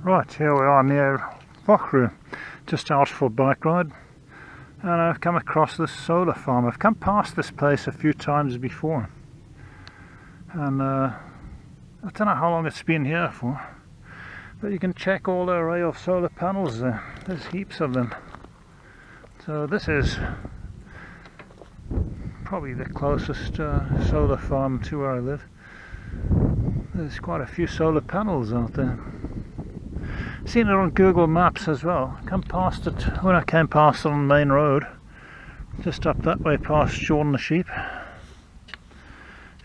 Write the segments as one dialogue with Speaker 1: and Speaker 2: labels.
Speaker 1: Right, here we are near Bochru, just out for a bike ride, and I've come across this solar farm. I've come past this place a few times before, and I don't know how long it's been here for, but you can check all the array of solar panels there. There's heaps of them. So this is probably the closest solar farm to where I live. There's quite a few solar panels out there. Seen it on Google Maps as well. Come past it when I came past it on the main road, just up that way past Sean the sheep.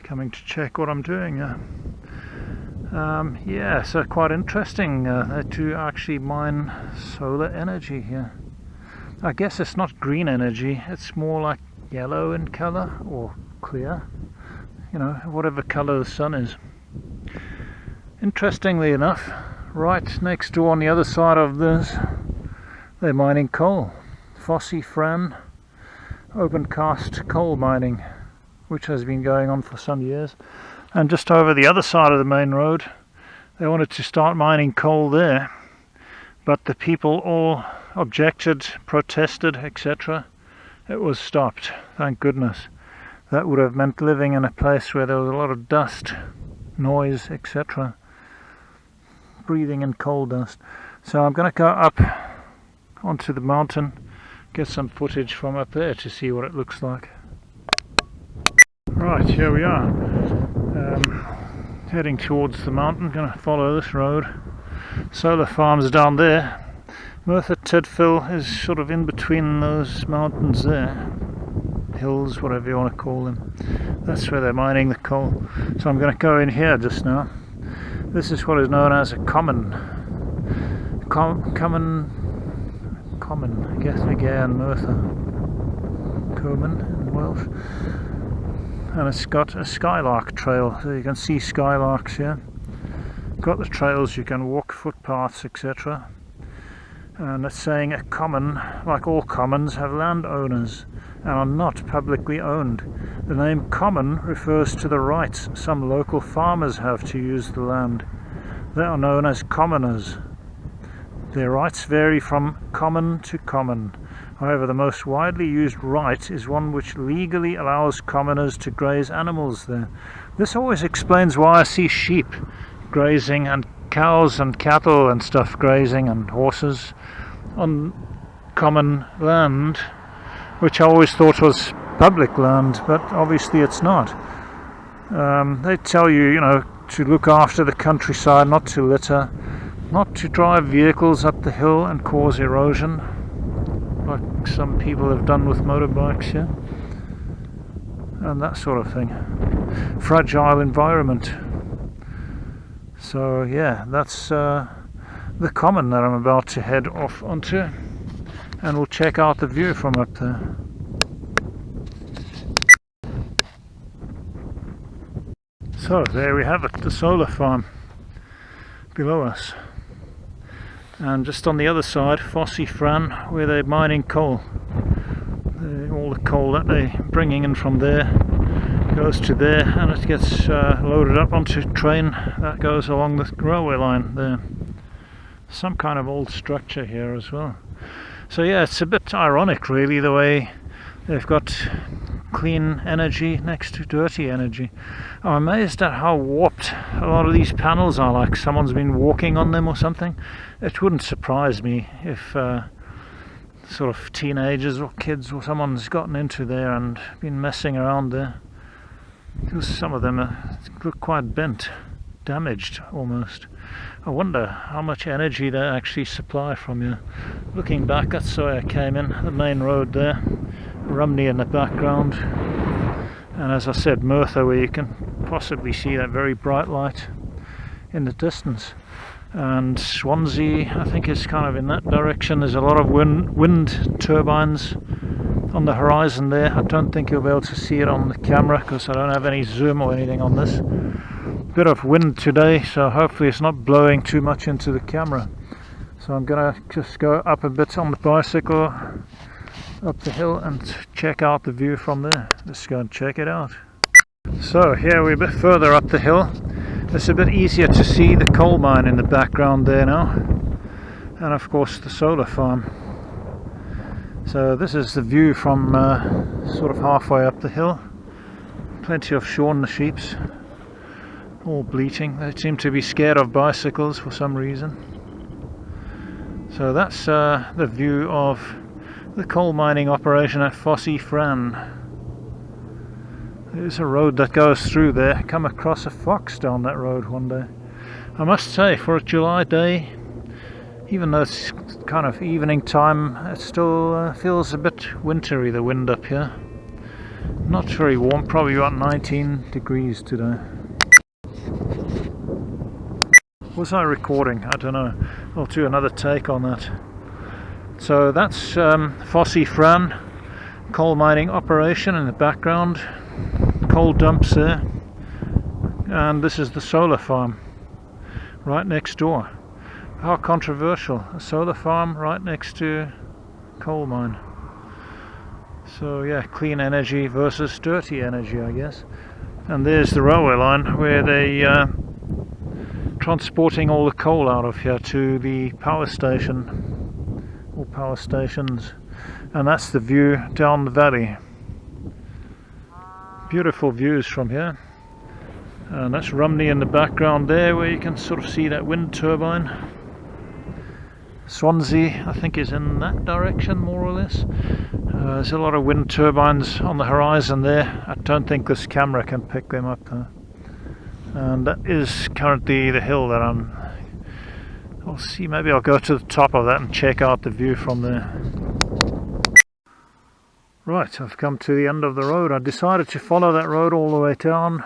Speaker 1: Coming to check what I'm doing. Yeah, so quite interesting. They do actually mine solar energy here. I guess it's not green energy, it's more like yellow in colour or clear, you know, whatever colour the sun is. Interestingly enough, right next door on the other side of this, they're mining coal. Fosse Fran open cast coal mining, which has been going on for some years. And just over the other side of the main road, they wanted to start mining coal there, but the people all objected, protested, etc. It was stopped, thank goodness. That would have meant living in a place where there was a lot of dust, noise, etc. Breathing in coal dust. So I'm going to go up onto the mountain, get some footage from up there to see what it looks like. Right, here we are, heading towards the mountain. Going to follow this road. Solar farms down there. Merthyr Tydfil is sort of in between those mountains there, hills, whatever you want to call them. That's where they're mining the coal. So I'm going to go in here just now. This is what is known as a common, Gethnigair Merthyr, Coman in Welsh, and it's got a skylark trail, so you can see skylarks here. Got the trails, you can walk, footpaths, etc. And it's saying a common, like all commons, have landowners and are not publicly owned. The name common refers to the rights some local farmers have to use the land. They are known as commoners. Their rights vary from common to common. However, the most widely used right is one which legally allows commoners to graze animals there. This always explains why I see sheep grazing and cows and cattle and stuff grazing and horses on common land, which I always thought was public land, but obviously it's not. They tell you, you know, to look after the countryside, not to litter, not to drive vehicles up the hill and cause erosion, like some people have done with motorbikes here, and that sort of thing. Fragile environment. So yeah, that's the common that I'm about to head off onto, and we'll check out the view from up there. So there we have it, the solar farm below us, and just on the other side, Fosse Fran, where they're mining coal. All the coal that they're bringing in from there goes to there, and it gets loaded up onto a train that goes along the railway line there. Some kind of old structure here as well. So yeah, it's a bit ironic really, the way they've got clean energy next to dirty energy. I'm amazed at how warped a lot of these panels are, like someone's been walking on them or something. It wouldn't surprise me if sort of teenagers or kids or someone's gotten into there and been messing around there, because some of them look quite bent, damaged almost. I wonder how much energy they actually supply from you. Looking back, that's the way I came in, the main road there, Rumney in the background, and as I said, Merthyr, where you can possibly see that very bright light in the distance. And Swansea, I think, is kind of in that direction. There's a lot of wind turbines on the horizon there. I don't think you'll be able to see it on the camera because I don't have any zoom or anything on this. Bit of wind today, so hopefully it's not blowing too much into the camera. So I'm gonna just go up a bit on the bicycle up the hill and check out the view from there. Let's go and check it out. So here we're a bit further up the hill, It's a bit easier to see the coal mine in the background there now, and of course the solar farm. So this is the view from sort of halfway up the hill. Plenty of shorn sheeps, all bleating. They seem to be scared of bicycles for some reason. So that's the view of the coal mining operation at Fosse Frane. There's a road that goes through there. Come across a fox down that road one day. I must say, for a July day, even though it's kind of evening time, it still feels a bit wintry, the wind up here. Not very warm, probably about 19 degrees today. Was I recording? I don't know. I'll do another take on that. So that's Fosse Frane coal mining operation in the background. Coal dumps there, and this is the solar farm right next door. How controversial, a solar farm right next to coal mine. So yeah, clean energy versus dirty energy, I guess. And there's the railway line where they transporting all the coal out of here to the power station or power stations, and that's the view down the valley. Beautiful views from here, and that's Rumney in the background there, where you can sort of see that wind turbine. Swansea, I think, is in that direction more or less. There's a lot of wind turbines on the horizon there. I don't think this camera can pick them up though. And that is currently the hill that I'll see, maybe I'll go to the top of that and check out the view from there. Right, I've come to the end of the road. I decided to follow that road all the way down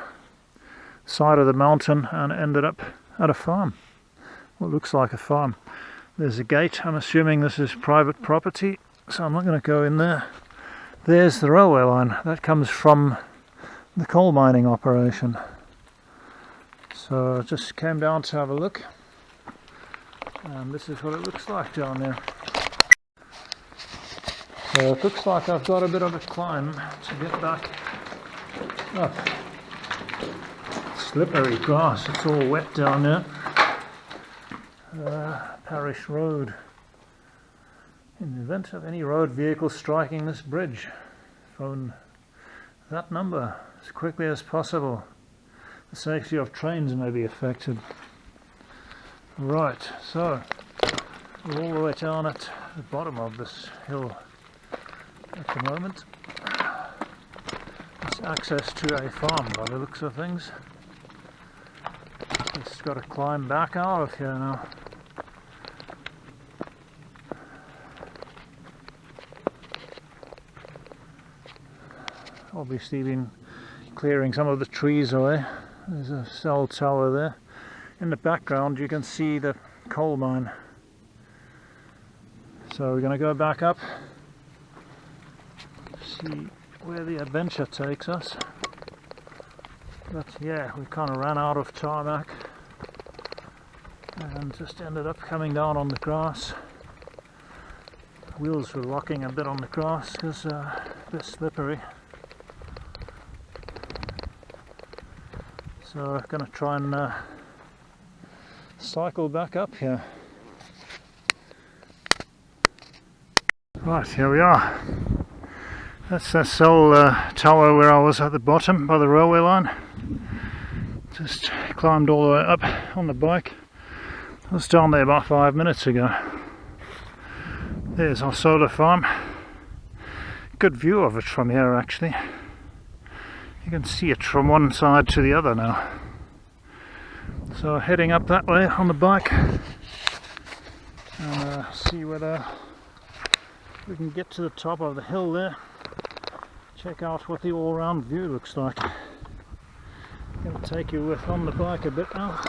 Speaker 1: the side of the mountain and ended up at a farm. What looks like a farm. There's a gate. I'm assuming this is private property, so I'm not going to go in there. There's the railway line. That comes from the coal mining operation. So I just came down to have a look, and this is what it looks like down there. So it looks like I've got a bit of a climb to get back up. Slippery grass, it's all wet down there. Parish Road. In the event of any road vehicle striking this bridge, phone that number as quickly as possible. The safety of trains may be affected. Right, so we're all the way down at the bottom of this hill at the moment. It's access to a farm by the looks of things. Just got to climb back out of here now. Obviously been clearing some of the trees away. There's a cell tower there. In the background you can see the coal mine. So we're going to go back up, see where the adventure takes us. But yeah, we kind of ran out of tarmac and just ended up coming down on the grass. Wheels were rocking a bit on the grass because a bit slippery. So I'm going to try and cycle back up here. Right, here we are. That's that cell tower where I was at the bottom by the railway line. Just climbed all the way up on the bike. I was down there about 5 minutes ago. There's our solar farm. Good view of it from here actually. You can see it from one side to the other now. So heading up that way on the bike and see whether we can get to the top of the hill there. Check out what the all-round view looks like. I'm going to take you with on the bike a bit now.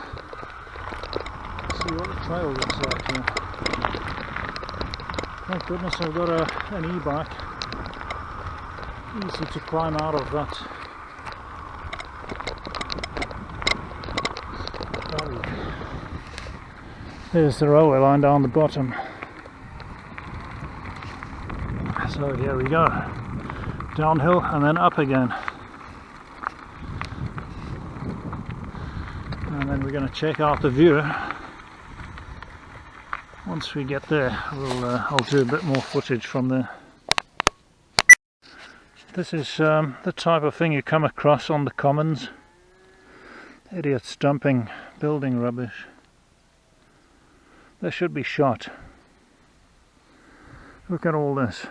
Speaker 1: See what the trail looks like here. Thank goodness I've got an e-bike. Easy to climb out of that. There's the railway line down the bottom. So here we go. Downhill and then up again. And we're going to check out the view. Once we get there, I'll do a bit more footage from there. This is the type of thing you come across on the commons. Idiots dumping building rubbish. They should be shot. Look at all this.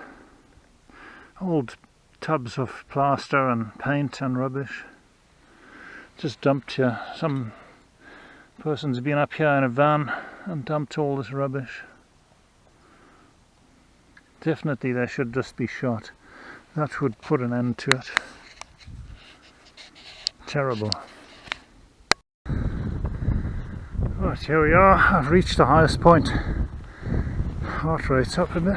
Speaker 1: Old tubs of plaster and paint and rubbish. Just dumped here. Some person's been up here in a van and dumped all this rubbish. Definitely they should just be shot. That would put an end to it. Terrible. Right, here we are. I've reached the highest point. Heart rate's up a bit.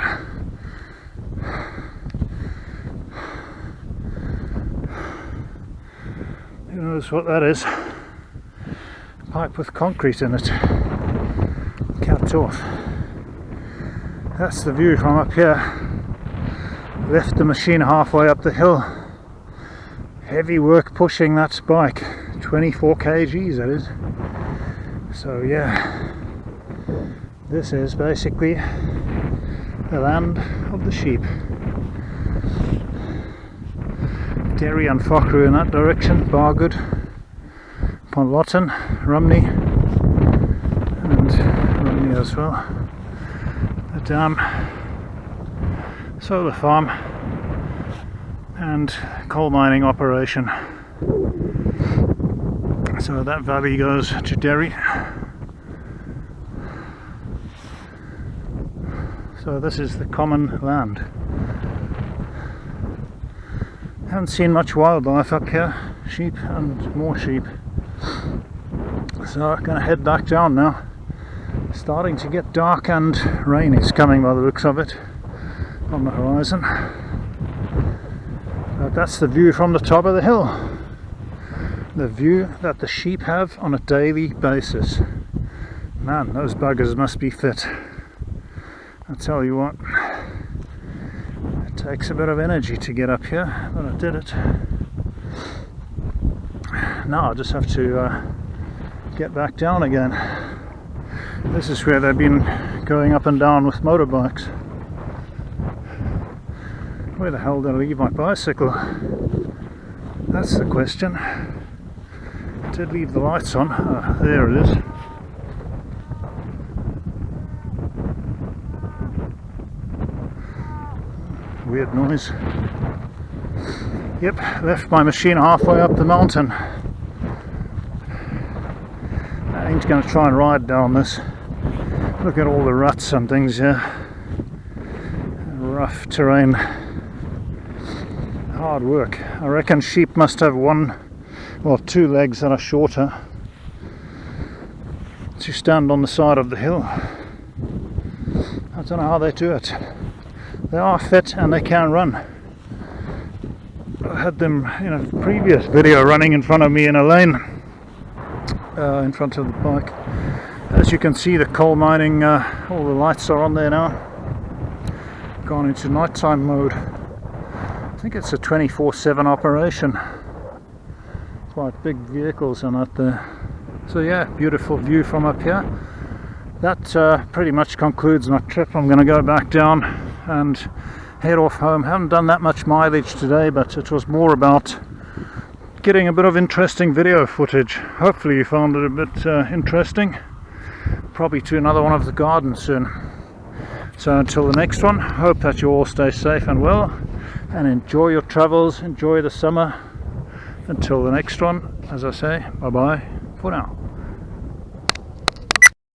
Speaker 1: Who knows what that is? A pipe with concrete in it. Capped off. That's the view from up here. Left the machine halfway up the hill. Heavy work pushing that bike. 24 kgs that is. So yeah, this is basically the land of the sheep. Derry and Fockru in that direction, Bargood, Ponlotton, Rumney, and Rumney as well. The dam, solar farm, and coal mining operation. So that valley goes to Derry. So this is the common land. Haven't seen much wildlife up here. Sheep and more sheep. So I'm going to head back down now. Starting to get dark and rain is coming by the looks of it on the horizon. But that's the view from the top of the hill. The view that the sheep have on a daily basis. Man, those buggers must be fit. I tell you what, it takes a bit of energy to get up here, but I did it. Now I just have to get back down again. This is where they've been going up and down with motorbikes. Where the hell did I leave my bicycle? That's the question. I did leave the lights on. There it is. Weird noise. Yep, left my machine halfway up the mountain. I ain't going to try and ride down this. Look at all the ruts and things here. Rough terrain. Hard work. I reckon sheep must have two legs that are shorter to stand on the side of the hill. I don't know how they do it. They are fit and they can run. I had them in a previous video running in front of me in a lane in front of the bike. As you can see, the coal mining, all the lights are on there now. Gone into nighttime mode. I think it's a 24/7 operation. Quite big vehicles and that there. So yeah, beautiful view from up here. That pretty much concludes my trip. I'm going to go back down and head off home. Haven't done that much mileage today, but it was more about getting a bit of interesting video footage. Hopefully you found it a bit interesting. Probably to another one of the gardens soon. So until the next one, hope that you all stay safe and well and enjoy your travels, enjoy the summer. Until the next one, as I say, bye bye for now.